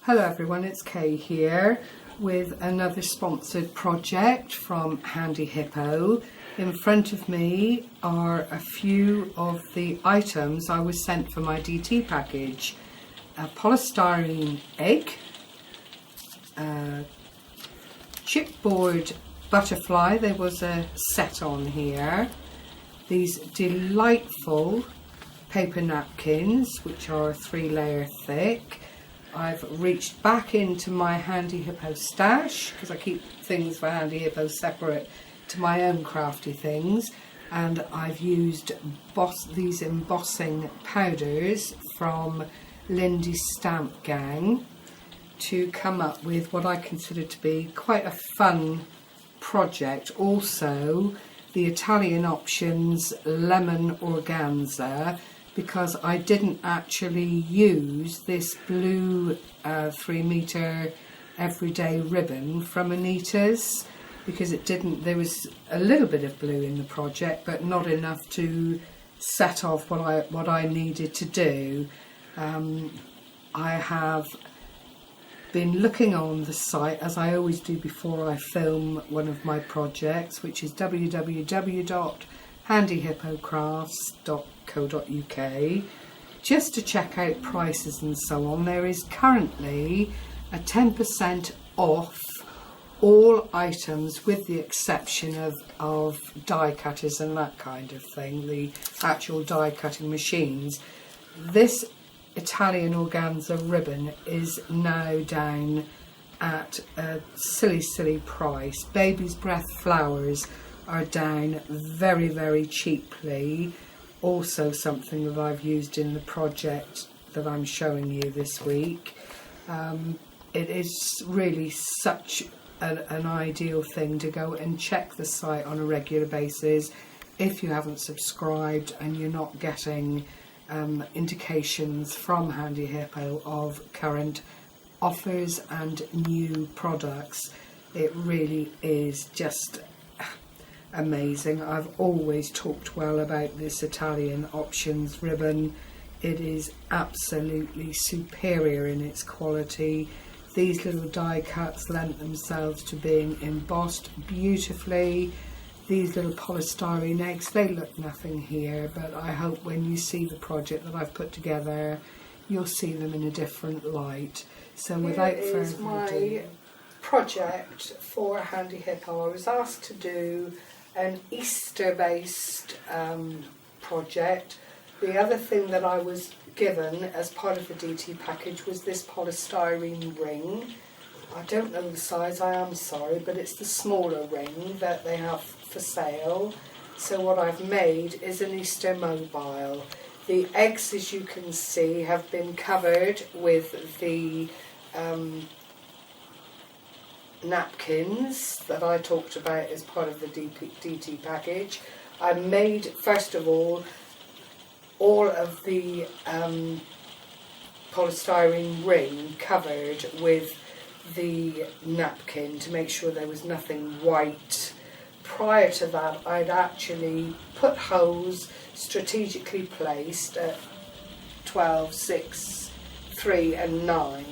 Hello everyone, it's Kay here with another sponsored project from Handy Hippo. In front of me are a few of the items I was sent for my DT package. A polystyrene egg, a chipboard butterfly, there was a set on here, these delightful paper napkins which are 3-layer thick. I've reached back into my Handy Hippo stash because I keep things for Handy Hippo separate to my own crafty things, and I've used these embossing powders from Lindy's Stamp Gang to come up with what I consider to be quite a fun project. Also the Italian Options Lemon Organza, because I didn't actually use this blue 3-meter everyday ribbon from Anita's, because there was a little bit of blue in the project but not enough to set off what I needed to do. I have been looking on the site, as I always do before I film one of my projects, which is www.handyhippocrafts.co.uk, just to check out prices and so on. There is currently a 10% off all items with the exception of die cutters and that kind of thing, the actual die cutting machines. This Italian organza ribbon is now down at a silly price. Baby's breath flowers are down very cheaply, also something that I've used in the project that I'm showing you this week. It is really such an ideal thing to go and check the site on a regular basis if you haven't subscribed and you're not getting indications from Handy Hippo of current offers and new products. It really is just amazing. I've always talked well about this Italian Options ribbon. It is absolutely superior in its quality. These little die cuts lent themselves to being embossed beautifully. These little polystyrene eggs, they look nothing here, but I hope when you see the project that I've put together, you'll see them in a different light. So without further ado, my project for Handy Hippo. I was asked to do an Easter-based project. The other thing that I was given as part of the DT package was this polystyrene ring. I don't know the size, I am sorry, but it's the smaller ring that they have for sale. So what I've made is an Easter mobile. The eggs, as you can see, have been covered with the napkins that I talked about as part of the DT package. I made, first of all of the polystyrene ring covered with the napkin to make sure there was nothing white. Prior to that, I'd actually put holes strategically placed at 12, 6, 3 and 9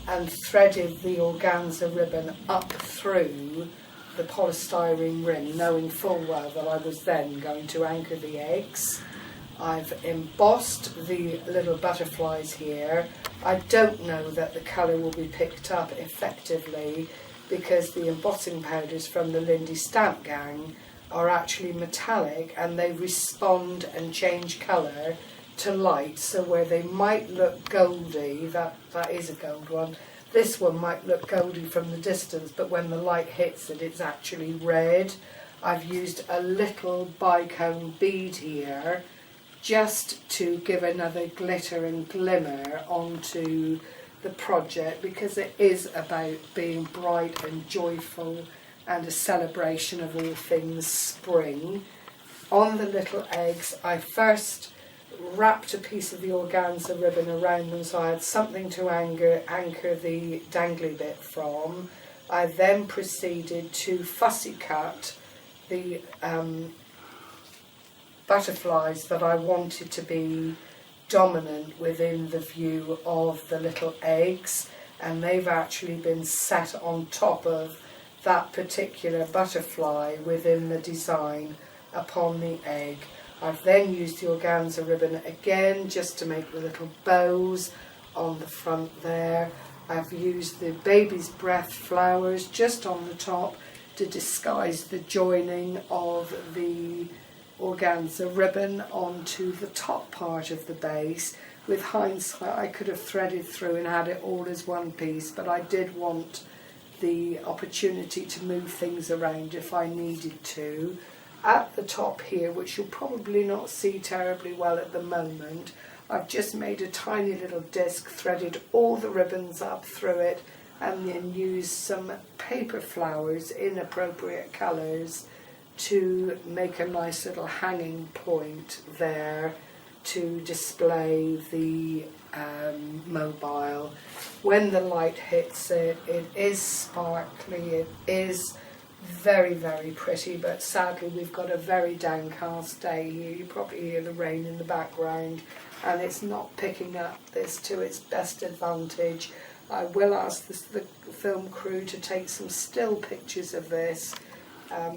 and threaded the organza ribbon up through the polystyrene ring, knowing full well that I was then going to anchor the eggs. I've embossed the little butterflies here. I don't know that the colour will be picked up effectively because the embossing powders from the Lindy Stamp Gang are actually metallic and they respond and change colour to light, so where they might look goldy, that is a gold one, this one might look goldy from the distance, but when the light hits it, it's actually red. I've used a little bicone bead here just to give another glitter and glimmer onto the project, because it is about being bright and joyful and a celebration of all things spring. On the little eggs, I first wrapped a piece of the organza ribbon around them so I had something to anchor the dangly bit from. I then proceeded to fussy cut the butterflies that I wanted to be dominant within the view of the little eggs, and they've actually been set on top of that particular butterfly within the design upon the egg. I've then used the organza ribbon again just to make the little bows on the front there. I've used the baby's breath flowers just on the top to disguise the joining of the organza ribbon onto the top part of the base. With hindsight, I could have threaded through and had it all as one piece, but I did want the opportunity to move things around if I needed to. At the top here, which you'll probably not see terribly well at the moment, I've just made a tiny little disc, threaded all the ribbons up through it, and then used some paper flowers in appropriate colours to make a nice little hanging point there to display the mobile. When the light hits it, it is sparkly, it is very, very pretty, but sadly we've got a very downcast day here. You probably hear the rain in the background, and it's not picking up this to its best advantage. I will ask the film crew to take some still pictures of this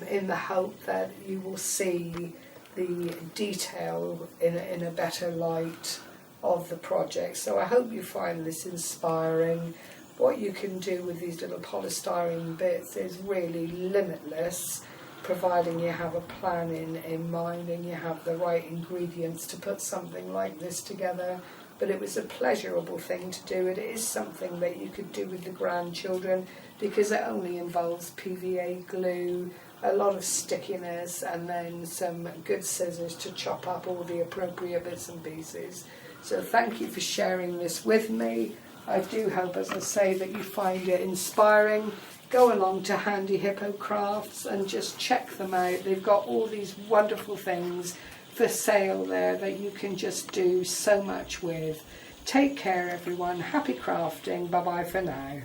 in the hope that you will see the detail in a better light of the project. So I hope you find this inspiring. What you can do with these little polystyrene bits is really limitless, providing you have a plan in mind and you have the right ingredients to put something like this together. But it was a pleasurable thing to do. It is something that you could do with the grandchildren because it only involves PVA glue, a lot of stickiness, and then some good scissors to chop up all the appropriate bits and pieces. So thank you for sharing this with me. I do hope, as I say, that you find it inspiring. Go along to Handy Hippo Crafts and just check them out. They've got all these wonderful things for sale there that you can just do so much with. Take care, everyone. Happy crafting. Bye bye for now.